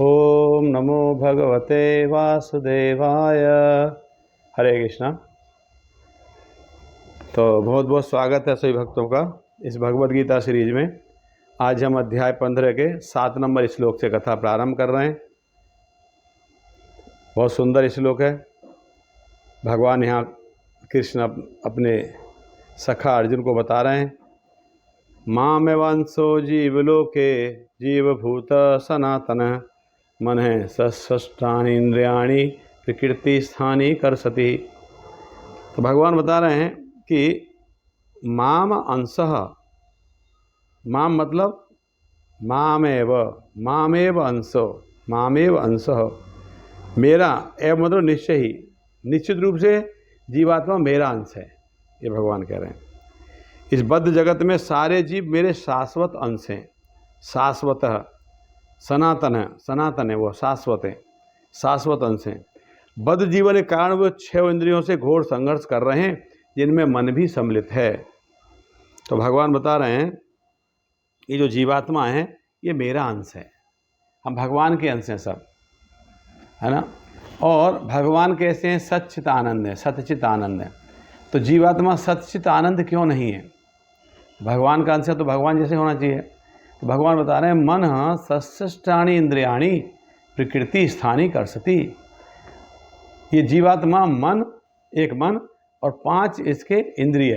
ओम नमो भगवते वासुदेवाय। हरे कृष्णा। तो बहुत बहुत स्वागत है सभी भक्तों का इस भगवद गीता सीरीज में। आज हम अध्याय 15 के 7 नंबर श्लोक से कथा प्रारंभ कर रहे हैं। बहुत सुंदर श्लोक है। भगवान यहाँ कृष्ण अपने सखा अर्जुन को बता रहे हैं, मामेवंसो जीवलोके जीवभूत सनातन मन है सष्टानि इंद्रियाणि प्रकृति स्थानी करसति। तो भगवान बता रहे हैं कि माम अंशः, माम मतलब मामेव अंशो, मामेव अंशः, मेरा एव मतलब निश्चय ही, निश्चित रूप से जीवात्मा मेरा अंश है। ये भगवान कह रहे हैं। इस बद्ध जगत में सारे जीव मेरे शाश्वत अंश हैं। शाश्वतः सनातन है, सनातन है, वो शाश्वत है, शाश्वत अंश हैं। बद्ध जीवन के कारण वो 6 इंद्रियों से घोर संघर्ष कर रहे हैं, जिनमें मन भी सम्मिलित है। तो भगवान बता रहे हैं ये जो जीवात्मा है ये मेरा अंश है। हम भगवान के अंश हैं सब, है ना। और भगवान कैसे हैं? सच्चित आनंद है, सतचित आनंद है। तो जीवात्मा सच्चित आनंद क्यों नहीं है? भगवान का अंश है तो भगवान जैसे होना चाहिए। तो भगवान बता रहे हैं, मन सष्टानि इंद्रियाणि प्रकृति स्थानी करसति। ये जीवात्मा मन, एक मन और 5 इसके इंद्रिय,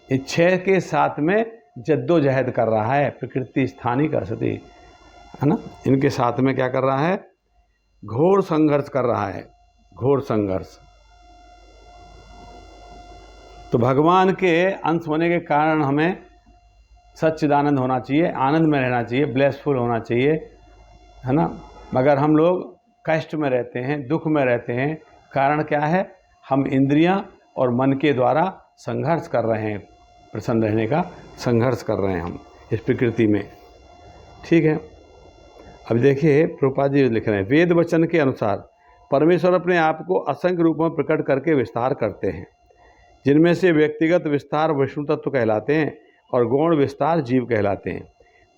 ये 6 के साथ में जद्दोजहद कर रहा है। प्रकृति स्थानी करसति, है ना। इनके साथ में क्या कर रहा है? घोर संघर्ष कर रहा है, घोर संघर्ष। तो भगवान के अंश होने के कारण हमें सच्चिदानंद होना चाहिए, आनंद में रहना चाहिए, ब्लेसफुल होना चाहिए, है ना। मगर हम लोग कष्ट में रहते हैं, दुख में रहते हैं। कारण क्या है? हम इंद्रियां और मन के द्वारा संघर्ष कर रहे हैं, प्रसन्न रहने का संघर्ष कर रहे हैं हम इस प्रकृति में। ठीक है। अब देखिए प्रभुपाद जी लिख रहे हैं, वेद वचन के अनुसार परमेश्वर अपने आप को असंख्य रूपों में प्रकट करके विस्तार करते हैं, जिनमें से व्यक्तिगत विस्तार विष्णु तत्व कहलाते हैं और गौण विस्तार जीव कहलाते हैं।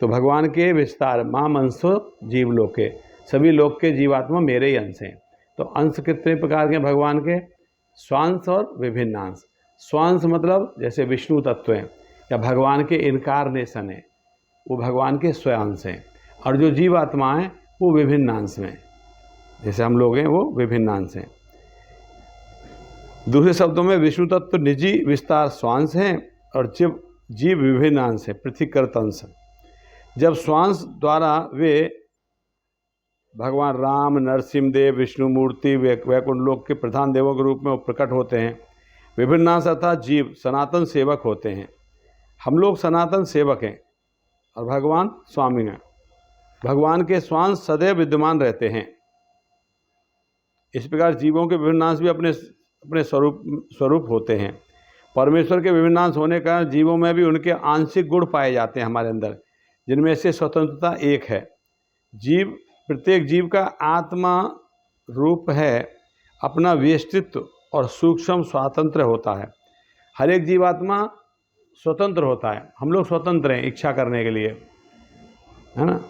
तो भगवान के विस्तार माम अंशो जीव लोके, सभी लोक के जीवात्मा मेरे ही अंश हैं। तो अंश कितने प्रकार के भगवान के? स्वांश और विभिन्न अंश। स्वांश मतलब जैसे विष्णु तत्व हैं या भगवान के इनकारनेशन है, वो भगवान के स्वयंश हैं। और जो जीवात्मा हैं वो विभिन्न अंश में, जैसे हम लोग हैं वो विभिन्न अंश हैं। दूसरे शब्दों में विष्णु तत्व निजी विस्तार स्वांश हैं और जीव विभिन्न अंश है, पृथककृत अंश। जब स्वांश द्वारा वे भगवान राम, नरसिंहदेव, विष्णु मूर्ति, वैकुंठ लोक के प्रधान देवों के रूप में वो प्रकट होते हैं। विभिन्न अंश अर्थात जीव सनातन सेवक होते हैं। हम लोग सनातन सेवक हैं और भगवान स्वामी हैं। भगवान के स्वांश सदैव विद्यमान रहते हैं। इस प्रकार जीवों के विभिन्न अंश भी अपने स्वरूप होते हैं। परमेश्वर के विभिन्न अंश होने के कारण जीवों में भी उनके आंशिक गुण पाए जाते हैं हमारे अंदर, जिनमें से स्वतंत्रता एक है। प्रत्येक जीव का आत्मा रूप है, अपना व्यष्टित्व और सूक्ष्म स्वातंत्र होता है। हर एक जीवात्मा स्वतंत्र होता है। हम लोग स्वतंत्र हैं इच्छा करने के लिए, है ना।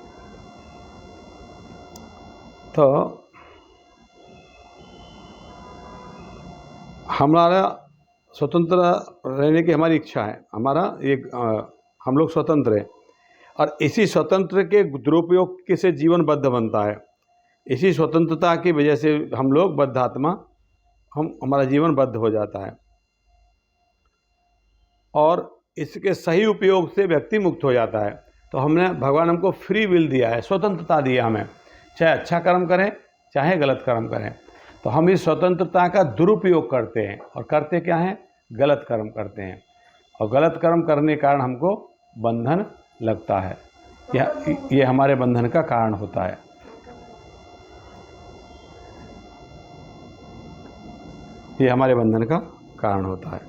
तो हमारा स्वतंत्र रहने की हमारी इच्छा है, हमारा एक हम लोग स्वतंत्र हैं। और इसी स्वतंत्र के दुरुपयोग से जीवन बद्ध बनता है। इसी स्वतंत्रता की वजह से हम लोग बद्धात्मा, हमारा जीवन बद्ध हो जाता है। और इसके सही उपयोग से व्यक्ति मुक्त हो जाता है। तो भगवान हमको फ्री विल दिया है, स्वतंत्रता दिया हमें, चाहे अच्छा कर्म करें चाहे गलत कर्म करें। तो हम इस स्वतंत्रता का दुरुपयोग करते हैं और करते क्या हैं? गलत कर्म करते हैं। और गलत कर्म करने के कारण हमको बंधन लगता है। ये हमारे बंधन का कारण होता है। ये हमारे बंधन का कारण होता है।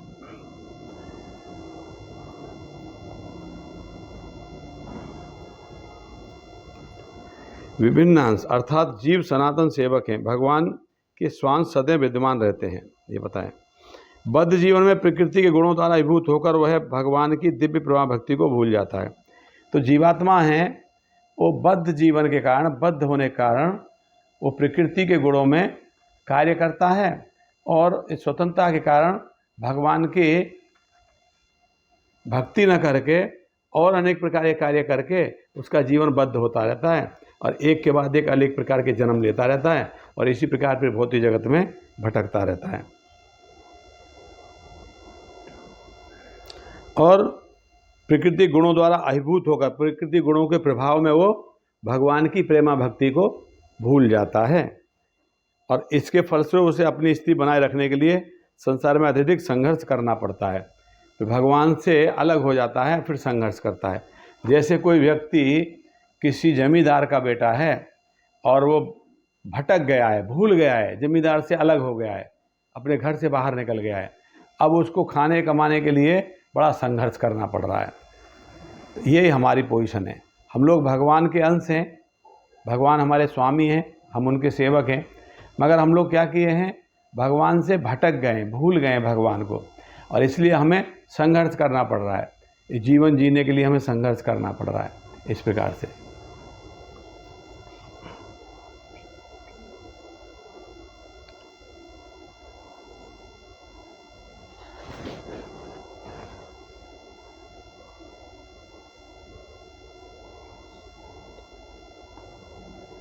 विभिन्न अंश अर्थात जीव सनातन सेवक हैं। भगवान के स्वांश सदैव विद्यमान रहते हैं, ये बताएं। बद्ध जीवन में प्रकृति के गुणों द्वारा अभिभूत होकर वह भगवान की दिव्य प्रवाह भक्ति को भूल जाता है। तो जीवात्मा हैं वो बद्ध जीवन के कारण, बद्ध होने के कारण वो प्रकृति के गुणों में कार्य करता है और इस स्वतंत्रता के कारण भगवान की भक्ति न करके और अनेक प्रकार के कार्य करके उसका जीवन बद्ध होता रहता है और एक के बाद एक अनेक प्रकार के जन्म लेता रहता है और इसी प्रकार फिर भौतिक जगत में भटकता रहता है। और प्रकृति गुणों द्वारा अभिभूत होकर प्रकृति गुणों के प्रभाव में वो भगवान की प्रेमा भक्ति को भूल जाता है और इसके फलस्वरूप उसे अपनी स्थिति बनाए रखने के लिए संसार में अत्यधिक संघर्ष करना पड़ता है। तो भगवान से अलग हो जाता है, फिर संघर्ष करता है। जैसे कोई व्यक्ति किसी जमींदार का बेटा है और वो भटक गया है, भूल गया है, जमींदार से अलग हो गया है, अपने घर से बाहर निकल गया है, अब उसको खाने कमाने के लिए बड़ा संघर्ष करना पड़ रहा है। तो ये हमारी पोजीशन है। हम लोग भगवान के अंश हैं, भगवान हमारे स्वामी हैं, हम उनके सेवक हैं, मगर हम लोग क्या किए हैं, भगवान से भटक गए, भूल गए भगवान को और इसलिए हमें संघर्ष करना पड़ रहा है। इस जीवन जीने के लिए हमें संघर्ष करना पड़ रहा है इस प्रकार से।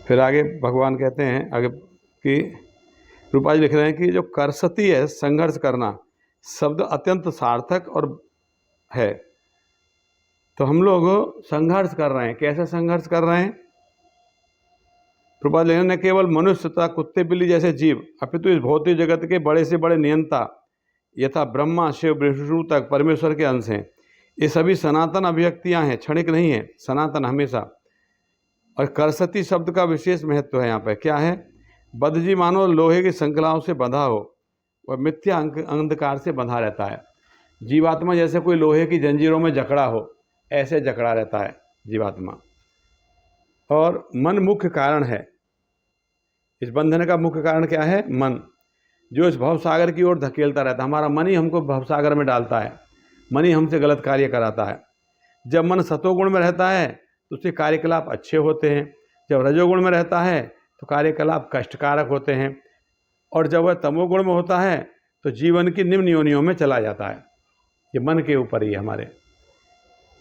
फिर आगे भगवान कहते हैं आगे कि रूपा जी लिख रहे हैं कि जो करसती है संघर्ष करना शब्द अत्यंत सार्थक और है। तो हम लोग संघर्ष कर रहे हैं। कैसे संघर्ष कर रहे हैं? रूपा जी ने केवल मनुष्य तथा कुत्ते बिल्ली जैसे जीव अपितु इस भौतिक जगत के बड़े से बड़े नियंता यथा ब्रह्मा शिव विष्णु तक परमेश्वर के अंश हैं। ये सभी सनातन अभिव्यक्तियां हैं, क्षणिक नहीं है, सनातन हमेशा। और करसती शब्द का विशेष महत्व है यहाँ पे। क्या है? बद्ध जी मानो लोहे की श्रृंखलाओं से बंधा हो और मिथ्या अंधकार से बंधा रहता है। जीवात्मा जैसे कोई लोहे की जंजीरों में जकड़ा हो, ऐसे जकड़ा रहता है जीवात्मा। और मन मुख्य कारण है। इस बंधन का मुख्य कारण क्या है? मन, जो इस भवसागर की ओर धकेलता रहता है। हमारा मन ही हमको भवसागर में डालता है, मन ही हमसे गलत कार्य कराता है। जब मन सतोगुण में रहता है तो उसके कार्यकलाप अच्छे होते हैं, जब रजोगुण में रहता है तो कार्यकलाप कष्टकारक होते हैं, और जब वह तमोगुण में होता है तो जीवन की निम्न योनियों में चला जाता है। ये मन के ऊपर ही है हमारे।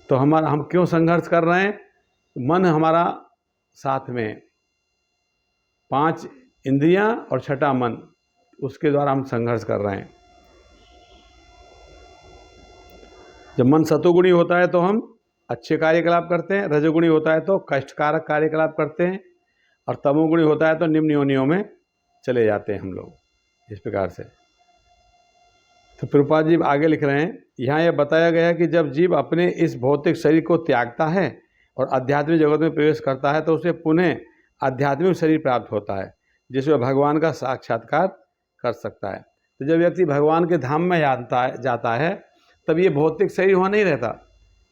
तो हम क्यों संघर्ष कर रहे हैं? मन हमारा साथ में, 5 इंद्रियां और छठा मन, उसके द्वारा हम संघर्ष कर रहे हैं। जब मन सतोगुणी होता है तो हम अच्छे कार्यकलाप करते हैं, रजोगुणी होता है तो कष्टकारक कार्यकलाप करते हैं, और तमोगुणी होता है तो निम्न योनियों में चले जाते हैं हम लोग इस प्रकार से। तो प्रभुपाद जी आगे लिख रहे हैं, यहाँ यह बताया गया है कि जब जीव अपने इस भौतिक शरीर को त्यागता है और आध्यात्मिक जगत में प्रवेश करता है तो उसे पुनः आध्यात्मिक शरीर प्राप्त होता है जिसमें भगवान का साक्षात्कार कर सकता है। तो जब व्यक्ति भगवान के धाम में जाता है तब ये भौतिक शरीर वहाँ नहीं रहता,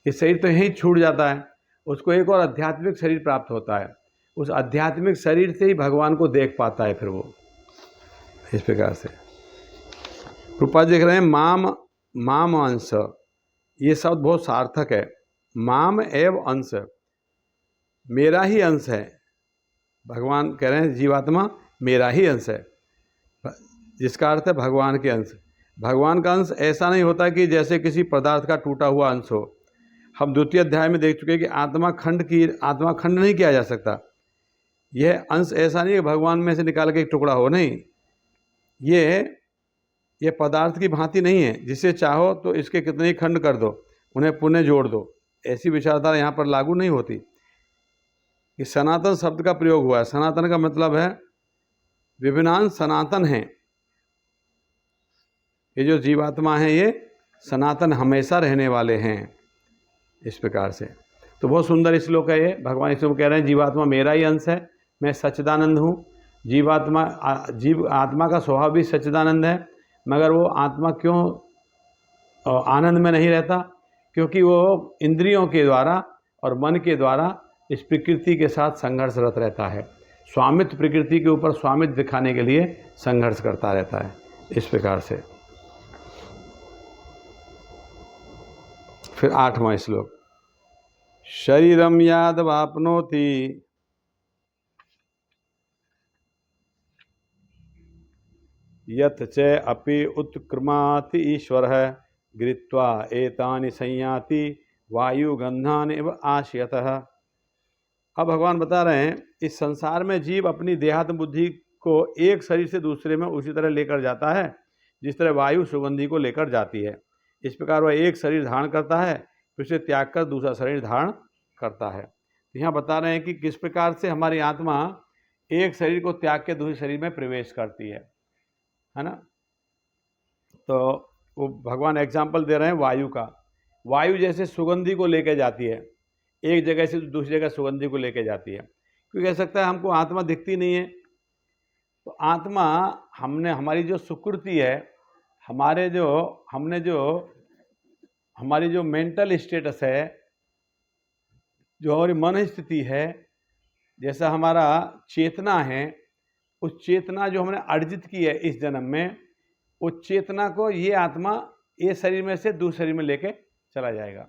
ये शरीर तो यहीं छूट जाता है, उसको एक और आध्यात्मिक शरीर प्राप्त होता है। उस आध्यात्मिक शरीर से ही भगवान को देख पाता है फिर वो, इस प्रकार से। रूपा देख रहे हैं माम अंश, ये शब्द बहुत सार्थक है। माम एव अंश, मेरा ही अंश है। भगवान कह रहे हैं जीवात्मा मेरा ही अंश है, जिसका अर्थ है भगवान के अंश। भगवान का अंश ऐसा नहीं होता कि जैसे किसी पदार्थ का टूटा हुआ अंश हो। हम द्वितीय अध्याय में देख चुके हैं कि आत्मा खंड नहीं किया जा सकता। यह अंश ऐसा नहीं है भगवान में से निकाल के एक टुकड़ा हो, नहीं, ये पदार्थ की भांति नहीं है जिसे चाहो तो इसके कितने ही खंड कर दो, उन्हें पुनः जोड़ दो। ऐसी विचारधारा यहाँ पर लागू नहीं होती। कि सनातन शब्द का प्रयोग हुआ है। सनातन का मतलब है विभिन्नांश सनातन हैं। ये जो जीवात्मा है ये सनातन हमेशा रहने वाले हैं, इस प्रकार से। तो बहुत सुंदर श्लोक है ये। भगवान इसमें कह रहे हैं जीवात्मा मेरा ही अंश है, मैं सच्चिदानंद हूँ। आत्मा का स्वभाव भी सच्चिदानंद है, मगर वो आत्मा क्यों आनंद में नहीं रहता? क्योंकि वो इंद्रियों के द्वारा और मन के द्वारा इस प्रकृति के साथ संघर्षरत रहता है। स्वामित्व, प्रकृति के ऊपर स्वामित्व दिखाने के लिए संघर्ष करता रहता है, इस प्रकार से। फिर 8वां श्लोक, शरीरम यादवाप्नोति यत् च अपि उत्क्रमाति ईश्वरः गृहीत्वा एतानि संयाति वायुगंधानि इव आशयतः। अब भगवान बता रहे हैं इस संसार में जीव अपनी देहात्म बुद्धि को एक शरीर से दूसरे में उसी तरह लेकर जाता है जिस तरह वायु सुगंधि को लेकर जाती है। इस प्रकार वह एक शरीर धारण करता है फिर उसे त्याग कर दूसरा शरीर धारण करता है। तो यहाँ बता रहे हैं कि किस प्रकार से हमारी आत्मा एक शरीर को त्याग के दूसरे शरीर में प्रवेश करती है ना। तो वो भगवान एग्जाम्पल दे रहे हैं वायु का। वायु जैसे सुगंधि को लेके जाती है, एक जगह से दूसरी जगह सुगंधि को लेके जाती है। कोई कह सकता है हमको आत्मा दिखती नहीं है, तो आत्मा हमने हमारी जो सुकृति है, हमारी जो मेंटल स्टेटस है, जो हमारी मन स्थिति है, जैसा हमारा चेतना है, उस चेतना जो हमने अर्जित की है इस जन्म में, उस चेतना को ये आत्मा ये शरीर में से दूसरे शरीर में लेके चला जाएगा।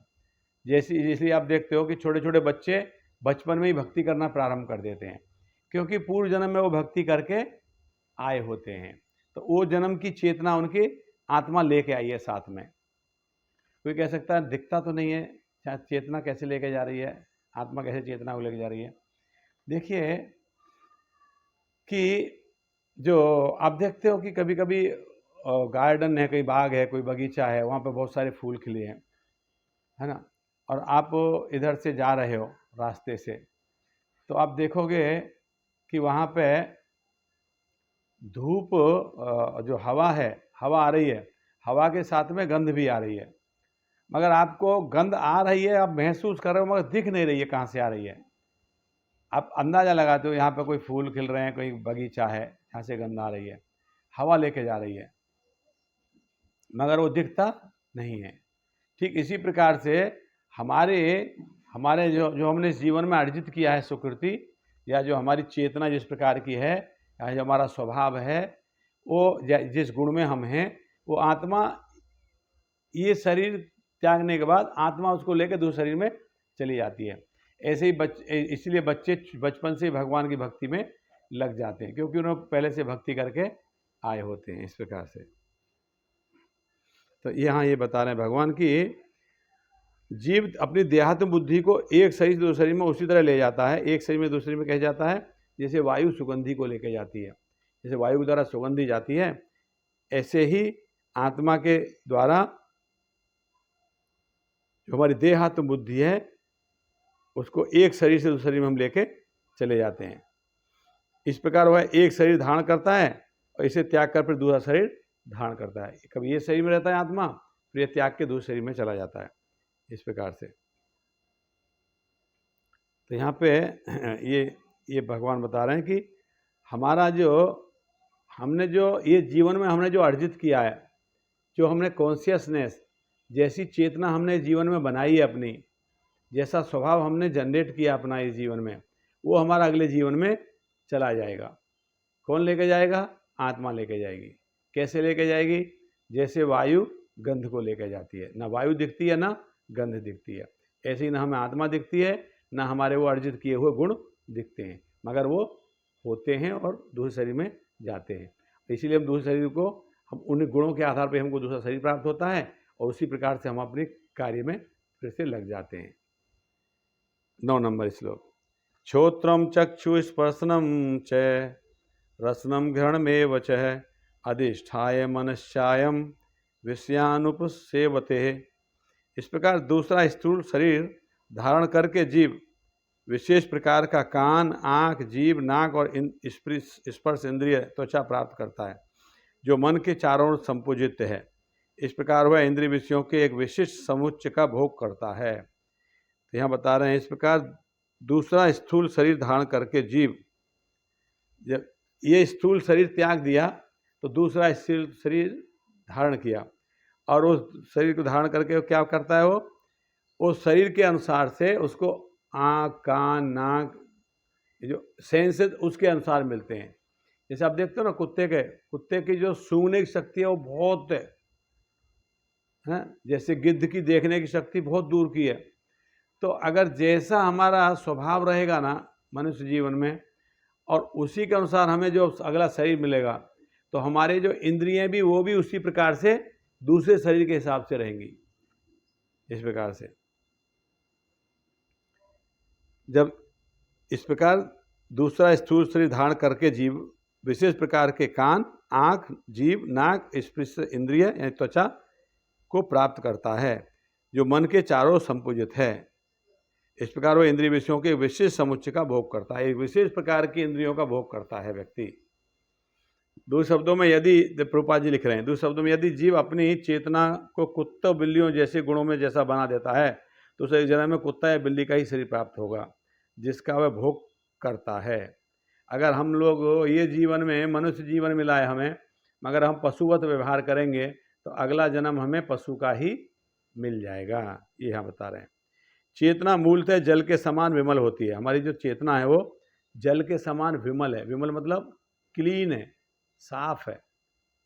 जैसे आप देखते हो कि छोटे छोटे बच्चे बचपन में ही भक्ति करना प्रारंभ कर देते हैं, क्योंकि पूर्व जन्म में वो भक्ति करके आए होते हैं। तो वो जन्म की चेतना उनकी आत्मा लेके आई है साथ में। कोई कह सकता है दिखता तो नहीं है, चेतना कैसे लेके जा रही है, आत्मा कैसे चेतना को लेके जा रही है। देखिए कि जो आप देखते हो कि कभी कभी गार्डन है, कोई बाग है, कोई बगीचा है, वहाँ पे बहुत सारे फूल खिले हैं, है ना, और आप इधर से जा रहे हो रास्ते से, तो आप देखोगे कि वहाँ पे धूप जो हवा है, हवा आ रही है, हवा के साथ में गंध भी आ रही है, मगर आपको गंध आ रही है, आप महसूस कर रहे हो, मगर दिख नहीं रही है कहाँ से आ रही है। आप अंदाज़ा लगाते हो यहाँ पे कोई फूल खिल रहे हैं, कोई बगीचा है जहाँ से गंध आ रही है, हवा लेके जा रही है, मगर वो दिखता नहीं है। ठीक इसी प्रकार से हमारे जो हमने इस जीवन में अर्जित किया है सुकृति, या जो हमारी चेतना जिस प्रकार की है, या जो हमारा स्वभाव है, वो जिस गुण में हम हैं, वो आत्मा ये शरीर त्यागने के बाद आत्मा उसको लेकर दूसरे शरीर में चली जाती है। ऐसे ही इसलिए बच्चे बचपन से भगवान की भक्ति में लग जाते हैं, क्योंकि उन्होंने पहले से भक्ति करके आए होते हैं इस प्रकार से। तो यहाँ ये बता रहे हैं भगवान की जीव अपनी देहात्म बुद्धि को एक शरीर से दूसरे शरीर में उसी तरह ले जाता है, एक शरीर में दूसरे शरीर में कह जाता है जैसे वायु सुगंधि को लेकर जाती है। जैसे वायु के द्वारा सुगंधि जाती है, ऐसे ही आत्मा के द्वारा जो हमारी देहात्म बुद्धि है उसको एक शरीर से दूसरे शरीर में हम लेके चले जाते हैं। इस प्रकार वह एक शरीर धारण करता है और इसे त्याग कर फिर दूसरा शरीर धारण करता है। कभी ये शरीर में रहता है आत्मा, फिर ये त्याग के दूसरे शरीर में चला जाता है इस प्रकार से। तो यहाँ पे ये भगवान बता रहे हैं कि हमारा हमने ये जीवन में हमने जो अर्जित किया है, जो हमने कॉन्शियसनेस जैसी चेतना हमने जीवन में बनाई है, अपनी जैसा स्वभाव हमने जनरेट किया अपना इस जीवन में, वो हमारा अगले जीवन में चला जाएगा। कौन लेके जाएगा? आत्मा लेके जाएगी। कैसे लेके जाएगी? जैसे वायु गंध को लेके जाती है, ना वायु दिखती है ना गंध दिखती है, ऐसे ही ना हमें आत्मा दिखती है ना हमारे वो अर्जित किए हुए गुण दिखते हैं, मगर वो होते हैं और दूसरे शरीर में जाते हैं। इसीलिए हम दूसरे शरीर को, हम उन गुणों के आधार पर हमको दूसरा शरीर प्राप्त होता है और उसी प्रकार से हम अपने कार्य में फिर से लग जाते हैं। 9 नंबर श्लोक। श्रोत्रम चक्षु स्पर्शनम च रसनम घ्रणमेव च अधिष्ठाय मनश्चायम विषयानुपसेवते। इस प्रकार दूसरा स्थूल शरीर धारण करके जीव विशेष प्रकार का कान, आँख, जीभ, नाक और स्पर्श इंद्रिय त्वचा प्राप्त करता है, जो मन के चारों ओर संपूजित है। इस प्रकार वह इंद्रिय विषयों के एक विशिष्ट समुच्चय का भोग करता है। तो यहाँ बता रहे हैं इस प्रकार दूसरा स्थूल शरीर धारण करके जीव, जब ये स्थूल शरीर त्याग दिया तो दूसरा स्थूल शरीर धारण किया, और उस शरीर को धारण करके वो क्या करता है, वो उस शरीर के अनुसार से उसको आँख, कान, नाक, जो सेंसेस उसके अनुसार मिलते हैं। जैसे आप देखते हो ना कुत्ते की जो सूंघने की शक्ति है वो बहुत है, जैसे गिद्ध की देखने की शक्ति बहुत दूर की है, तो अगर जैसा हमारा स्वभाव रहेगा ना मनुष्य जीवन में, और उसी के अनुसार हमें जो अगला शरीर मिलेगा, तो हमारे जो इंद्रियां भी वो भी उसी प्रकार से दूसरे शरीर के हिसाब से रहेंगी। इस प्रकार से जब इस प्रकार दूसरा स्थूल शरीर धारण करके जीव विशेष प्रकार के कान, आँख, जीभ, नाक, स्पर्श इंद्रिय यानी त्वचा को प्राप्त करता है, जो मन के चारों संपूजित है। इस प्रकार वो इंद्रिय विषयों के विशेष समुच्चय का भोग करता है, एक विशेष प्रकार की इंद्रियों का भोग करता है व्यक्ति। दूसरे शब्दों में यदि प्रभुपाद जी लिख रहे हैं, दूसरे शब्दों में यदि जीव अपनी चेतना को कुत्ता बिल्लियों जैसे गुणों में जैसा बना देता है, तो उसे एक जन्म में कुत्ता या बिल्ली का ही शरीर प्राप्त होगा जिसका वह भोग करता है। अगर हम लोग ये जीवन में मनुष्य जीवन मिला है हमें, मगर हम पशुवत व्यवहार करेंगे तो अगला जन्म हमें पशु का ही मिल जाएगा, ये हम बता रहे हैं। चेतना मूलतः जल के समान विमल होती है। हमारी जो चेतना है वो जल के समान विमल है। विमल मतलब क्लीन है, साफ है,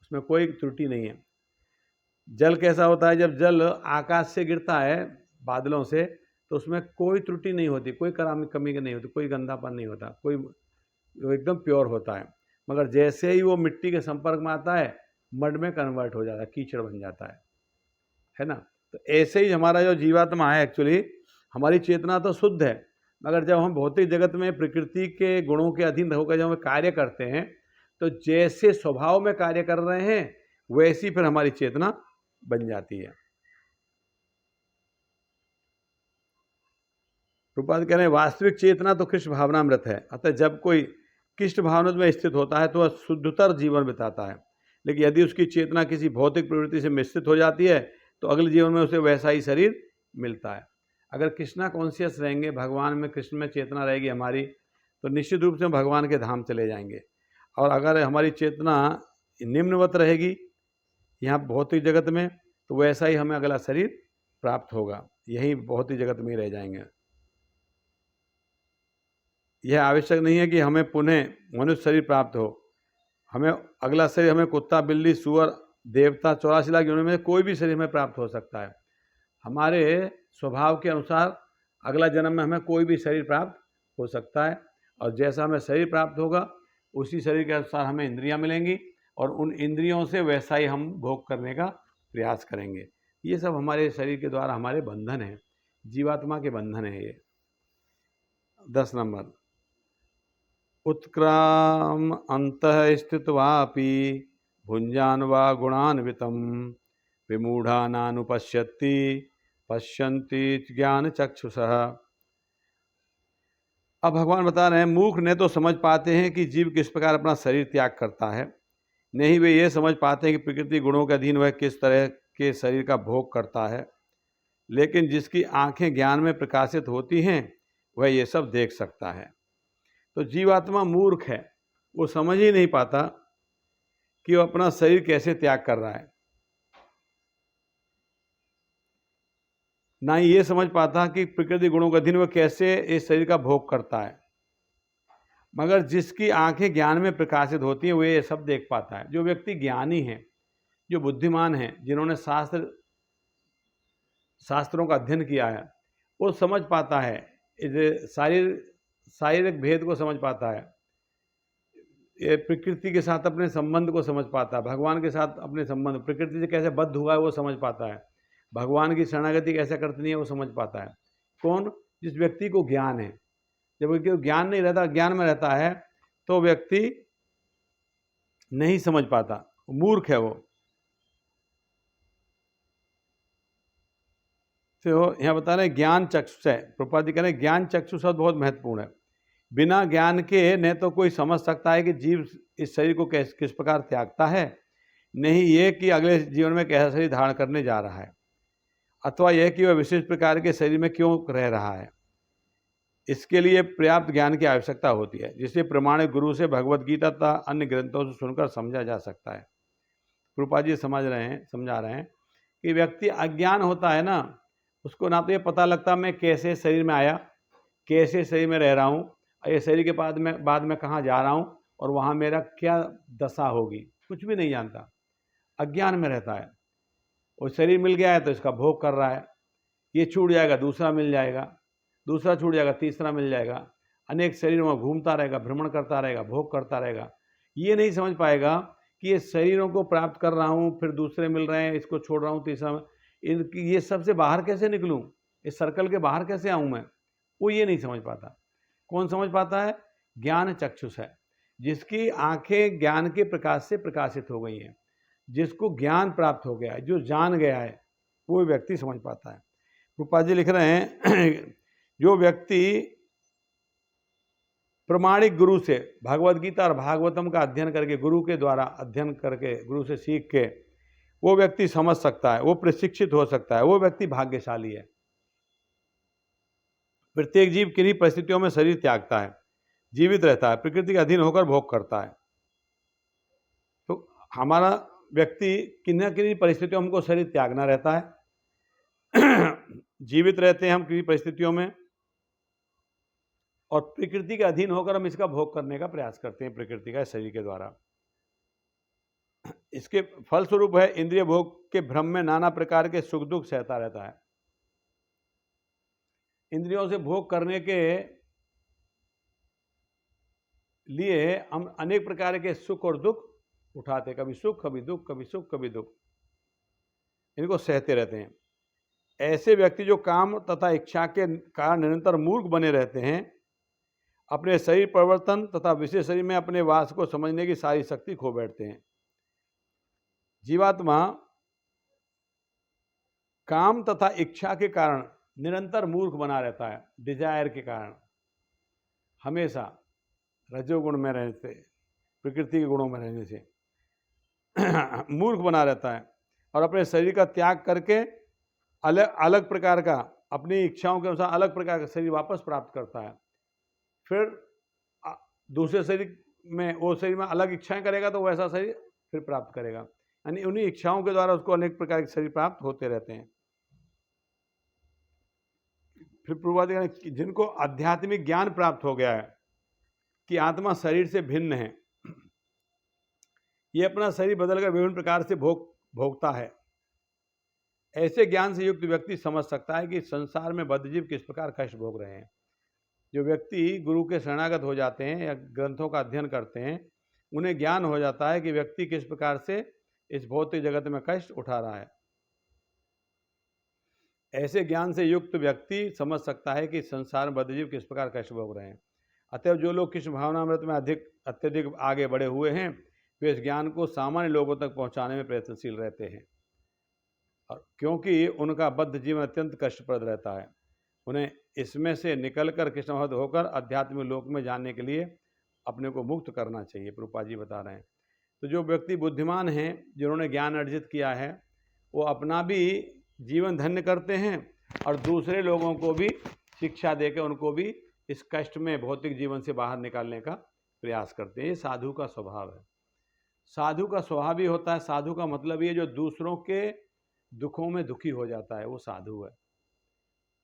उसमें कोई त्रुटि नहीं है। जल कैसा होता है? जब जल आकाश से गिरता है बादलों से, तो उसमें कोई त्रुटि नहीं होती, कोई कमी नहीं होती, कोई गंदापन नहीं होता, कोई वो एकदम प्योर होता है। मगर जैसे ही वो मिट्टी के संपर्क में आता है, मड में कन्वर्ट हो जाता है, कीचड़ बन जाता है ना। तो ऐसे ही हमारा जो जीवात्मा है, एक्चुअली हमारी चेतना तो शुद्ध है, मगर जब हम भौतिक जगत में प्रकृति के गुणों के अधीन होकर जब हम कार्य करते हैं, तो जैसे स्वभाव में कार्य कर रहे हैं वैसी फिर हमारी चेतना बन जाती है। प्रभुपाद कह रहे हैं वास्तविक चेतना तो कृष्ण भावनामृत है। अतः जब कोई कृष्ण भावनामृत में स्थित होता है तो वह शुद्धतर जीवन बिताता है। लेकिन यदि उसकी चेतना किसी भौतिक प्रवृत्ति से मिश्रित हो जाती है तो अगले जीवन में उसे वैसा ही शरीर मिलता है। अगर कृष्णा कॉन्शियस रहेंगे, भगवान में, कृष्ण में चेतना रहेगी हमारी, तो निश्चित रूप से हम भगवान के धाम चले जाएंगे। और अगर हमारी चेतना निम्नवत रहेगी यहाँ भौतिक जगत में, तो वैसा ही हमें अगला शरीर प्राप्त होगा, यही भौतिक जगत में ही रह जाएंगे। यह आवश्यक नहीं है कि हमें पुनः मनुष्य शरीर प्राप्त हो। हमें अगला शरीर, हमें कुत्ता, बिल्ली, सुअर, देवता, 84 लाख योनियों में कोई भी शरीर हमें प्राप्त हो सकता है। हमारे स्वभाव के अनुसार अगला जन्म में हमें कोई भी शरीर प्राप्त हो सकता है, और जैसा हमें शरीर प्राप्त होगा उसी शरीर के अनुसार हमें इंद्रियां मिलेंगी, और उन इंद्रियों से वैसा ही हम भोग करने का प्रयास करेंगे। ये सब हमारे शरीर के द्वारा हमारे बंधन हैं, जीवात्मा के बंधन है ये। 10 नंबर, उत्क्राम अंतः स्थित्वापि भुंजान वा गुणान्वितम विमूढ़ानानुपश्यति पश्यन्ति ज्ञान चक्षुषः। अब भगवान बता रहे हैं मूर्ख ने तो समझ पाते हैं कि जीव किस प्रकार अपना शरीर त्याग करता है, नहीं वे ये समझ पाते हैं कि प्रकृति गुणों के अधीन वह किस तरह के शरीर का भोग करता है। लेकिन जिसकी आंखें ज्ञान में प्रकाशित होती हैं वह ये सब देख सकता है। तो जीवात्मा मूर्ख है, वो समझ ही नहीं पाता कि वो अपना शरीर कैसे त्याग कर रहा है, ना ही ये समझ पाता कि प्रकृति गुणों के अधीन वह कैसे इस शरीर का भोग करता है। मगर जिसकी आंखें ज्ञान में प्रकाशित होती हैं वो ये सब देख पाता है। जो व्यक्ति ज्ञानी है, जो बुद्धिमान है, जिन्होंने शास्त्रों का अध्ययन किया है, वो समझ पाता है, शारीरिक भेद को समझ पाता है, ये प्रकृति के साथ अपने संबंध को समझ पाता है, भगवान के साथ अपने संबंध, प्रकृति से कैसे बद्ध हुआ है वो समझ पाता है, भगवान की शरणागति कैसे करनी है वो समझ पाता है। कौन? जिस व्यक्ति को ज्ञान है। जब व्यक्ति को ज्ञान नहीं रहता, ज्ञान में रहता है, तो व्यक्ति नहीं समझ पाता, मूर्ख है वो। तो यहाँ बता रहे हैं ज्ञान चक्षुष है। प्रभुपाद जी कह रहे हैं ज्ञान चक्षु शब्द बहुत महत्वपूर्ण है। बिना ज्ञान के न तो कोई समझ सकता है कि जीव इस शरीर को किस प्रकार त्यागता है, नहीं ये कि अगले जीवन में कैसा शरीर धारण करने जा रहा है, अथवा यह कि वह विशेष प्रकार के शरीर में क्यों रह रहा है। इसके लिए पर्याप्त ज्ञान की आवश्यकता होती है, जिसे प्रमाणिक गुरु से भगवत गीता तथा अन्य ग्रंथों से सुनकर समझा जा सकता है। प्रभुपाद जी समझा रहे हैं कि व्यक्ति अज्ञान होता है ना, उसको ना तो ये पता लगता मैं कैसे शरीर में आया, कैसे शरीर में रह रहा हूँ, ये शरीर के बाद में कहाँ जा रहा हूँ, और वहाँ मेरा क्या दशा होगी, कुछ भी नहीं जानता, अज्ञान में रहता है। और शरीर मिल गया है तो इसका भोग कर रहा है, ये छूट जाएगा दूसरा मिल जाएगा, दूसरा छूट जाएगा, तीसरा मिल जाएगा, अनेक शरीरों में घूमता रहेगा, भ्रमण करता रहेगा, भोग करता रहेगा। ये नहीं समझ पाएगा कि ये शरीरों को प्राप्त कर रहा हूँ, फिर दूसरे मिल रहे हैं, इसको छोड़ रहा हूँ, तीसरा, इनकी ये सबसे बाहर कैसे निकलूँ, इस सर्कल के बाहर कैसे आऊँ मैं, वो ये नहीं समझ पाता। कौन समझ पाता है? ज्ञान चक्षुष है, जिसकी आंखें ज्ञान के प्रकाश से प्रकाशित हो गई हैं, जिसको ज्ञान प्राप्त हो गया है, जो जान गया है, वो व्यक्ति समझ पाता है। रूपा जी लिख रहे हैं जो व्यक्ति प्रमाणिक गुरु से भगवद गीता और भागवतम का अध्ययन करके, गुरु के द्वारा अध्ययन करके, गुरु से सीख के वो व्यक्ति समझ सकता है, वो प्रशिक्षित हो सकता है, वो व्यक्ति भाग्यशाली है। प्रत्येक जीव किन्हीं परिस्थितियों में शरीर त्यागता है, जीवित रहता है, प्रकृति के अधीन होकर भोग करता है। तो हमारा व्यक्ति किन्हीं किन्हीं परिस्थितियों में हमको शरीर त्यागना रहता है जीवित रहते हैं हम किन्हीं परिस्थितियों में, और प्रकृति के अधीन होकर हम इसका भोग करने का प्रयास करते हैं, प्रकृति का शरीर के द्वारा। इसके फलस्वरूप है इंद्रिय भोग के भ्रम में नाना प्रकार के सुख दुख सहता रहता है। इंद्रियों से भोग करने के लिए हम अनेक प्रकार के सुख और दुख उठाते, कभी सुख कभी दुख, कभी सुख कभी दुख, इनको सहते रहते हैं। ऐसे व्यक्ति जो काम तथा इच्छा के कारण निरंतर मूर्ख बने रहते हैं, अपने शरीर परिवर्तन तथा विशेष शरीर में अपने वास को समझने की सारी शक्ति खो बैठते हैं। जीवात्मा काम तथा इच्छा के कारण निरंतर मूर्ख बना रहता है, डिजायर के कारण हमेशा रजोगुण में रहने से, प्रकृति के गुणों में रहने से मूर्ख बना रहता है, और अपने शरीर का त्याग करके अलग अलग प्रकार का, अपनी इच्छाओं के अनुसार अलग प्रकार का शरीर वापस प्राप्त करता है। फिर दूसरे शरीर में, वो शरीर में अलग इच्छाएं करेगा तो वैसा शरीर फिर प्राप्त करेगा, यानी उन्हीं इच्छाओं के द्वारा उसको अनेक प्रकार के शरीर प्राप्त होते रहते हैं। फिर पूर्वाधिक जिनको आध्यात्मिक ज्ञान प्राप्त हो गया है कि आत्मा शरीर से भिन्न है, ये अपना शरीर बदलकर विभिन्न प्रकार से भोगता है, ऐसे ज्ञान से युक्त व्यक्ति समझ सकता है कि संसार में बद्धजीव किस प्रकार कष्ट भोग रहे हैं। जो व्यक्ति गुरु के शरणागत हो जाते हैं या ग्रंथों का अध्ययन करते हैं, उन्हें ज्ञान हो जाता है कि व्यक्ति किस प्रकार से इस भौतिक जगत में कष्ट उठा रहा है। ऐसे ज्ञान से युक्त व्यक्ति समझ सकता है कि संसार में बद्धजीव किस प्रकार कष्ट भोग रहे हैं। अतएव जो लोग कृष्ण भावनामृत में अत्यधिक आगे बढ़े हुए हैं, वे इस ज्ञान को सामान्य लोगों तक पहुंचाने में प्रयत्नशील रहते हैं, और क्योंकि उनका बद्ध जीवन अत्यंत कष्टप्रद रहता है, उन्हें इसमें से निकलकर कृष्ण भक्त होकर आध्यात्मिक लोक में जाने के लिए अपने को मुक्त करना चाहिए। प्रभुपाद जी बता रहे हैं। तो जो व्यक्ति बुद्धिमान हैं, जिन्होंने ज्ञान अर्जित किया है, वो अपना भी जीवन धन्य करते हैं और दूसरे लोगों को भी शिक्षा देकर उनको भी इस कष्ट में, भौतिक जीवन से बाहर निकालने का प्रयास करते हैं। ये साधु का स्वभाव है। साधु का स्वभाव भी होता है, साधु का मतलब ये जो दूसरों के दुखों में दुखी हो जाता है, वो साधु है।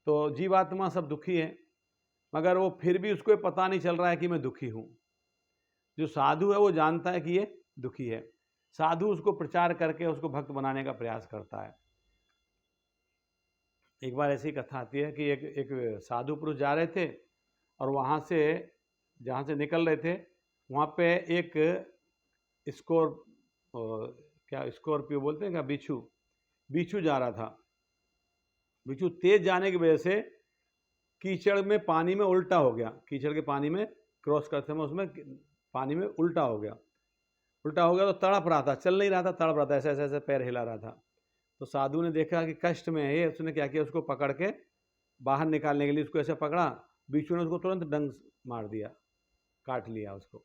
तो जीवात्मा सब दुखी है, मगर वो फिर भी उसको पता नहीं चल रहा है कि मैं दुखी हूँ। जो साधु है वो जानता है कि ये दुखी है, साधु उसको प्रचार करके उसको भक्त बनाने का प्रयास करता है। एक बार ऐसी कथा आती है कि एक साधु पुरुष जा रहे थे, और वहाँ से जहाँ से निकल रहे थे, वहाँ पे एक स्कॉर्पियो बोलते हैं क्या, बिच्छू जा रहा था। बिच्छू तेज जाने की वजह से कीचड़ में, पानी में उल्टा हो गया। कीचड़ के पानी में क्रॉस करते समय उसमें पानी में उल्टा हो गया तो तड़प रहा था, चल नहीं रहा था, तड़प रहा था, ऐसे ऐसे ऐसे पैर हिला रहा था। तो साधु ने देखा कि कष्ट में है ये, उसने क्या किया, उसको पकड़ के बाहर निकालने के लिए उसको ऐसे पकड़ा। बिच्छू ने उसको तुरंत डंक मार दिया, काट लिया उसको,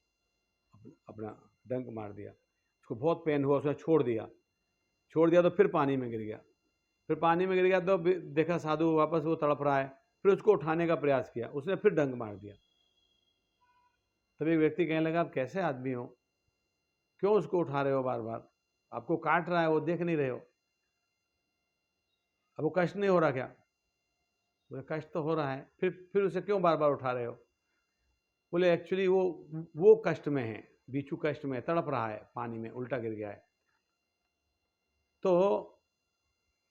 अपना डंक मार दिया। उसको बहुत पेन हुआ, उसने छोड़ दिया तो फिर पानी में गिर गया। तो देखा साधु वापस वो तड़प रहा है, फिर उसको उठाने का प्रयास किया, उसने फिर डंक मार दिया। तब एक व्यक्ति कहने लगा, आप कैसे आदमी हो, क्यों उसको उठा रहे हो बार बार, आपको काट रहा है, वो देख नहीं रहे हो, अब वो कष्ट नहीं हो रहा क्या? बोले कष्ट तो हो रहा है, फिर उसे क्यों बार बार उठा रहे हो? बोले एक्चुअली वो कष्ट में है, बिच्छू कष्ट में तड़प रहा है, पानी में उल्टा गिर गया है। तो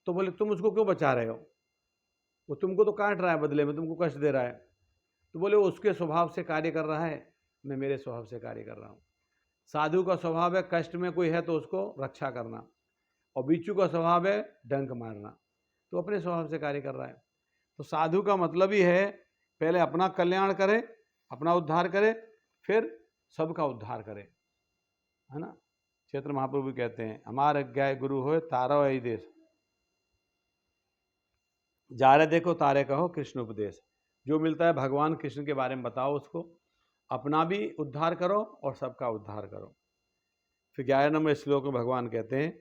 बोले तुम उसको क्यों बचा रहे हो? वो तुमको तो काट रहा है, बदले में तुमको कष्ट दे रहा है। तो बोले वो उसके स्वभाव से कार्य कर रहा है, मैं मेरे स्वभाव से कार्य कर रहा हूँ। साधु का स्वभाव है कष्ट में कोई है तो उसको रक्षा करना, और बिच्छू का स्वभाव है डंक मारना, तो अपने स्वभाव से कार्य कर रहा है। तो साधु का मतलब ही है पहले अपना कल्याण करे, अपना उद्धार करे, फिर सबका उद्धार करे, है ना। क्षेत्र महाप्रभु कहते हैं हमारे अज्ञाय गुरु हो तारा यही देश, जा रहे देखो तारे कहो कृष्ण उपदेश। जो मिलता है भगवान कृष्ण के बारे में बताओ उसको, अपना भी उद्धार करो और सबका उद्धार करो। फिर 11 नंबर श्लोक में भगवान कहते हैं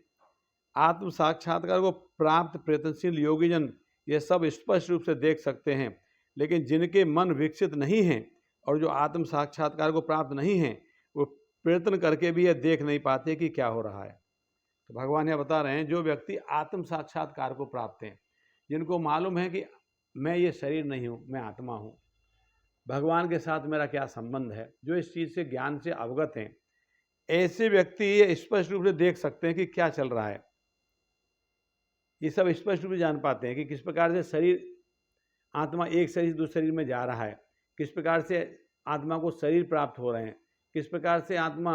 आत्म साक्षात्कार को प्राप्त प्रयत्नशील योगीजन ये सब स्पष्ट रूप से देख सकते हैं, लेकिन जिनके मन विकसित नहीं हैं और जो आत्म साक्षात्कार को प्राप्त नहीं हैं वो प्रयत्न करके भी ये देख नहीं पाते कि क्या हो रहा है। तो भगवान यह बता रहे हैं जो व्यक्ति आत्म साक्षात्कार को प्राप्त हैं, जिनको मालूम है कि मैं ये शरीर नहीं हूँ, मैं आत्मा हूँ, भगवान के साथ मेरा क्या संबंध है, जो इस चीज़ से ज्ञान से अवगत हैं, ऐसे व्यक्ति ये स्पष्ट रूप से देख सकते हैं कि क्या चल रहा है। ये सब स्पष्ट रूप से जान पाते हैं कि किस प्रकार से शरीर आत्मा एक शरीर से दूसरे शरीर में जा रहा है, किस प्रकार से आत्मा को शरीर प्राप्त हो रहे हैं, किस प्रकार से आत्मा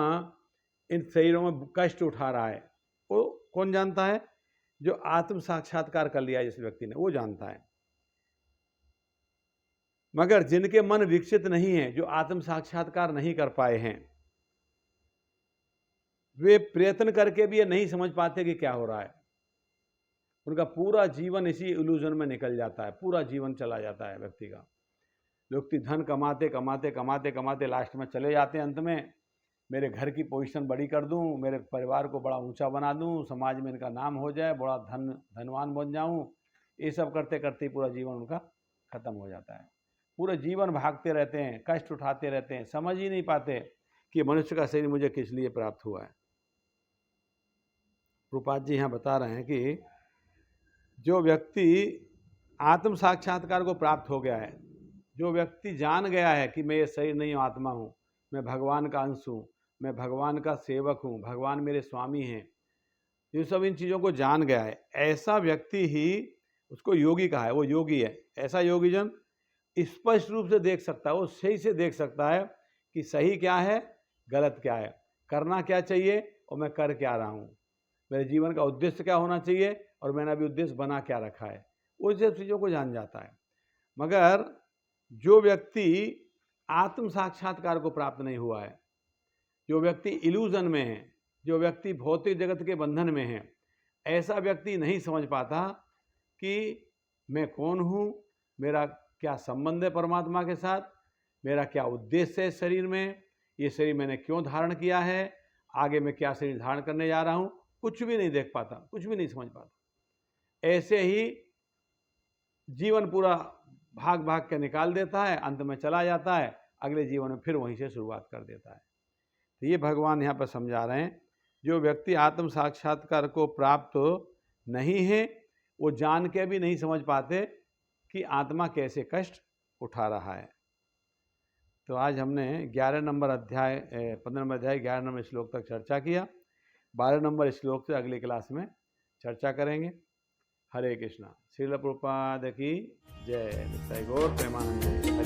इन शरीरों में कष्ट उठा रहा है। वो कौन जानता है? जो आत्म साक्षात्कार कर लिया जिस व्यक्ति ने, वो जानता है। मगर जिनके मन विकसित नहीं है, जो आत्म साक्षात्कार नहीं कर पाए हैं, वे प्रयत्न करके भी ये नहीं समझ पाते कि क्या हो रहा है। उनका पूरा जीवन इसी इल्यूजन में निकल जाता है, पूरा जीवन चला जाता है व्यक्ति का। व्यक्ति धन कमाते कमाते कमाते कमाते लास्ट में चले जाते हैं अंत में, मेरे घर की पोजीशन बड़ी कर दूं, मेरे परिवार को बड़ा ऊंचा बना दूं, समाज में इनका नाम हो जाए, बड़ा धनवान बन जाऊं, ये सब करते करते पूरा जीवन उनका खत्म हो जाता है। पूरा जीवन भागते रहते हैं, कष्ट उठाते रहते हैं, समझ ही नहीं पाते कि मनुष्य का शरीर मुझे किस लिए प्राप्त हुआ है। प्रभुपाद जी यहाँ बता रहे हैं कि जो व्यक्ति आत्म साक्षात्कार को प्राप्त हो गया है, जो व्यक्ति जान गया है कि मैं ये शरीर नहीं हूँ, आत्मा हूँ, मैं भगवान का अंश हूँ, मैं भगवान का सेवक हूँ, भगवान मेरे स्वामी हैं, ये सब इन चीज़ों को जान गया है, ऐसा व्यक्ति ही उसको योगी कहा है। वो योगी है। ऐसा योगी जन स्पष्ट रूप से देख सकता है, वो सही से देख सकता है कि सही क्या है, गलत क्या है, करना क्या चाहिए और मैं कर क्या रहा हूँ, मेरे जीवन का उद्देश्य क्या होना चाहिए और मैंने अभी उद्देश्य बना क्या रखा है, वो सब चीज़ों को जान जाता है। मगर जो व्यक्ति आत्म साक्षात्कार को प्राप्त नहीं हुआ है, जो व्यक्ति इल्यूजन में है, जो व्यक्ति भौतिक जगत के बंधन में है, ऐसा व्यक्ति नहीं समझ पाता कि मैं कौन हूँ, मेरा क्या संबंध है परमात्मा के साथ, मेरा क्या उद्देश्य है शरीर में, ये शरीर मैंने क्यों धारण किया है, आगे मैं क्या शरीर धारण करने जा रहा हूँ, कुछ भी नहीं देख पाता, कुछ भी नहीं समझ पाता। ऐसे ही जीवन पूरा भाग भाग के निकाल देता है, अंत में चला जाता है, अगले जीवन में फिर वहीं से शुरुआत कर देता है। तो ये भगवान यहाँ पर समझा रहे हैं, जो व्यक्ति आत्म साक्षात्कार को प्राप्त नहीं है, वो जान के भी नहीं समझ पाते कि आत्मा कैसे कष्ट उठा रहा है। तो आज हमने 11 नंबर अध्याय 15 नंबर अध्याय 11 नंबर श्लोक तक चर्चा किया। 12 नंबर श्लोक से अगली क्लास में चर्चा करेंगे। हरे कृष्णा। श्रील प्रभुपाद की जय। नित्य गौर प्रेमानंद।